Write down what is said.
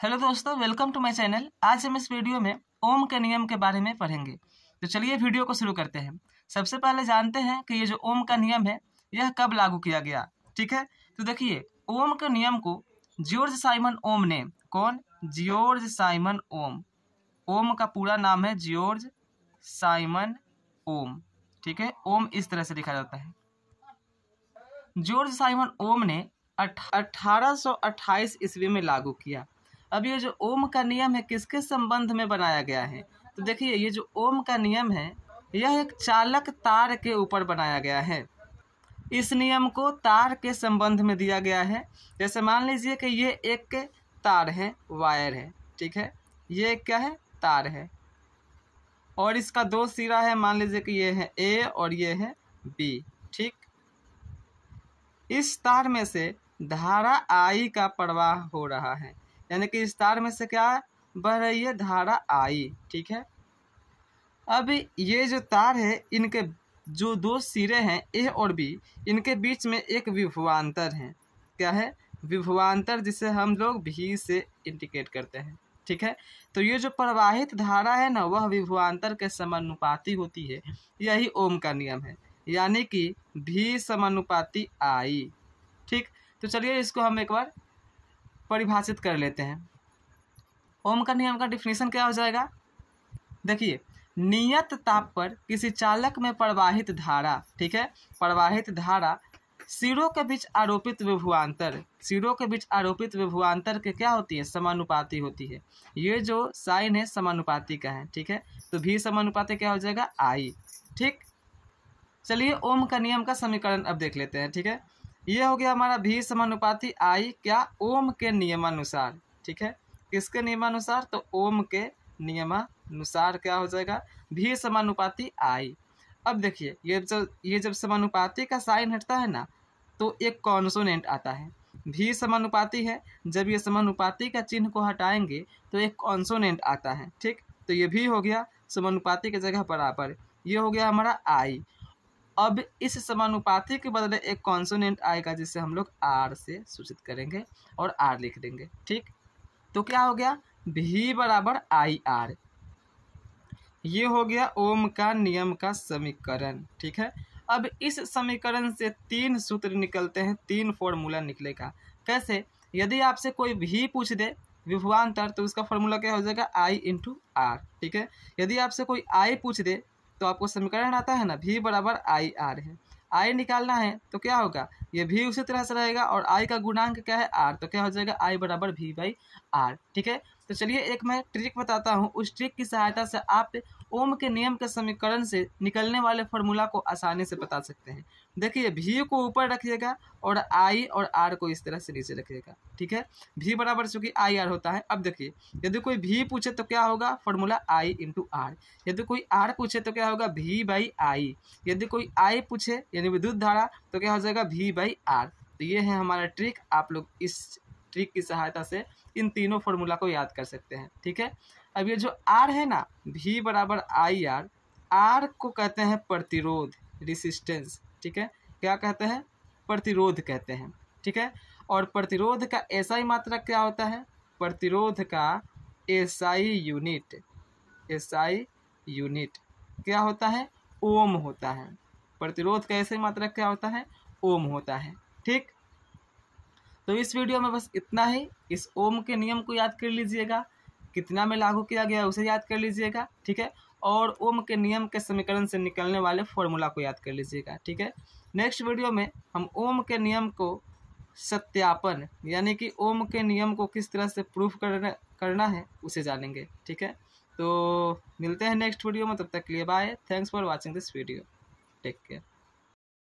Hello दोस्तों, welcome to my channel. आज हम इस वीडियो में ओम के नियम के बारे में पढ़ेंगे। तो चलिए वीडियो को शुरू करते हैं। सबसे पहले जानते हैं कि ये जो ओम का नियम है यह कब लागू किया गया। ठीक है, तो देखिए ओम के नियम को जॉर्ज साइमन ओम ने, कौन? जॉर्ज साइमन ओम। ओम का पूरा नाम है जॉर्ज साइमन ओम। ठीक है, ओम इस तरह से लिखा जाता है। जॉर्ज साइमन ओम ने 1828 ईस्वी में लागू किया। अब ये जो ओम का नियम है किसके संबंध में बनाया गया है? तो देखिए ये जो ओम का नियम है यह एक चालक तार के ऊपर बनाया गया है। इस नियम को तार के संबंध में दिया गया है। जैसे मान लीजिए कि ये एक तार है, वायर है। ठीक है, ये क्या है? तार है और इसका दो सिरा है। मान लीजिए कि ये है ए और ये है बी। ठीक, इस तार में से धारा आई का प्रवाह हो रहा है, यानी कि इस तार में से क्या बह रही है? धारा आई। ठीक है, अब ये जो तार है इनके जो दो सिरे हैं ए और बी, इनके बीच में एक विभवांतर है। क्या है? विभवांतर, जिसे हम लोग भी से इंडिकेट करते हैं। ठीक है, तो ये जो प्रवाहित धारा है ना वह विभवांतर के समानुपाती होती है। यही ओम का नियम है, यानी कि भी समानुपाती आई। ठीक, तो चलिए इसको हम एक बार परिभाषित कर लेते हैं। ओम का नियम का डिफिनीशन क्या हो जाएगा? देखिए, नियत ताप पर किसी चालक में प्रवाहित धारा, ठीक है, प्रवाहित धारा सिरों के बीच आरोपित विभवांतर, सिरों के बीच आरोपित विभवांतर के क्या होती है? समानुपाती होती है। ये जो साइन है समानुपाती का है। ठीक है, तो भी समानुपाती क्या हो जाएगा? आई। ठीक, चलिए ओम का नियम का समीकरण अब देख लेते हैं। ठीक है, ये हो गया हमारा भी समानुपाती आई, क्या? ओम के नियमानुसार। ठीक है, किसके नियमानुसार? तो ओम के नियमानुसार क्या हो जाएगा? भी समानुपाती आई। अब देखिए ये जब समानुपाती का साइन हटता है ना तो एक कॉन्सोनेंट आता है। भी समानुपाती है, जब ये समानुपाती का चिन्ह को हटाएंगे तो एक कॉन्सोनेंट आता है। ठीक, तो ये भी हो गया समानुपाती की जगह बराबर। ये हो गया हमारा आई। अब इस समानुपाती के बदले एक कॉन्सोनेंट आएगा जिसे हम लोग आर से सूचित करेंगे और आर लिख देंगे। ठीक, तो क्या हो गया? भी बराबर आई आर। ये हो गया ओम का नियम का समीकरण। ठीक है, अब इस समीकरण से तीन सूत्र निकलते हैं, तीन फॉर्मूला निकलेगा। कैसे? यदि आपसे कोई भी पूछ दे विभवांतर तो उसका फॉर्मूला क्या हो जाएगा? आई इंटू आर। ठीक है, यदि आपसे कोई आई पूछ दे तो आपको समीकरण आता है ना, भी बराबर आई आर है। आई निकालना है तो क्या होगा? ये भी उसी तरह से रहेगा और आई का गुणांक क्या है? आर, तो क्या हो जाएगा? आई बराबर भी बाई आर। ठीक है, तो चलिए एक मैं ट्रिक बताता हूँ। उस ट्रिक की सहायता से आप ओम के नियम के समीकरण से निकलने वाले फॉर्मूला को आसानी से बता सकते हैं। देखिए भी को ऊपर रखिएगा और आई और आर को इस तरह से नीचे रखिएगा। ठीक है, भी बराबर चूंकि आई आर होता है। अब देखिए यदि कोई भी पूछे तो क्या होगा? Formula I into R. यदि कोई आर पूछे तो क्या होगा? भी बाई आई। यदि कोई आई पूछे यानी विद्युत धारा तो क्या हो जाएगा? भी बाई आर। तो ये है हमारा ट्रिक। आप लोग इस ट्रिक की सहायता से इन तीनों फॉर्मूला को याद कर सकते हैं। ठीक है, अब ये जो आर है ना, भी बराबर आई आर, आर को कहते हैं प्रतिरोध, रेसिस्टेंस। ठीक है, क्या कहते हैं? प्रतिरोध कहते हैं। ठीक है, और प्रतिरोध का एसआई मात्रक क्या होता है? प्रतिरोध का एसआई यूनिट, एसआई यूनिट क्या होता है? ओम होता है। प्रतिरोध का एसआई मात्रक क्या होता है? ओम होता है। ठीक, तो इस वीडियो में बस इतना ही। इस ओम के नियम को याद कर लीजिएगा, कितना में लागू किया गया उसे याद कर लीजिएगा। ठीक है, और ओम के नियम के समीकरण से निकलने वाले फॉर्मूला को याद कर लीजिएगा। ठीक है, नेक्स्ट वीडियो में हम ओम के नियम को सत्यापन, यानी कि ओम के नियम को किस तरह से प्रूफ करना है उसे जानेंगे। ठीक है, तो मिलते हैं नेक्स्ट वीडियो में, तब तक के लिए bye. Thanks for watching this video, take care.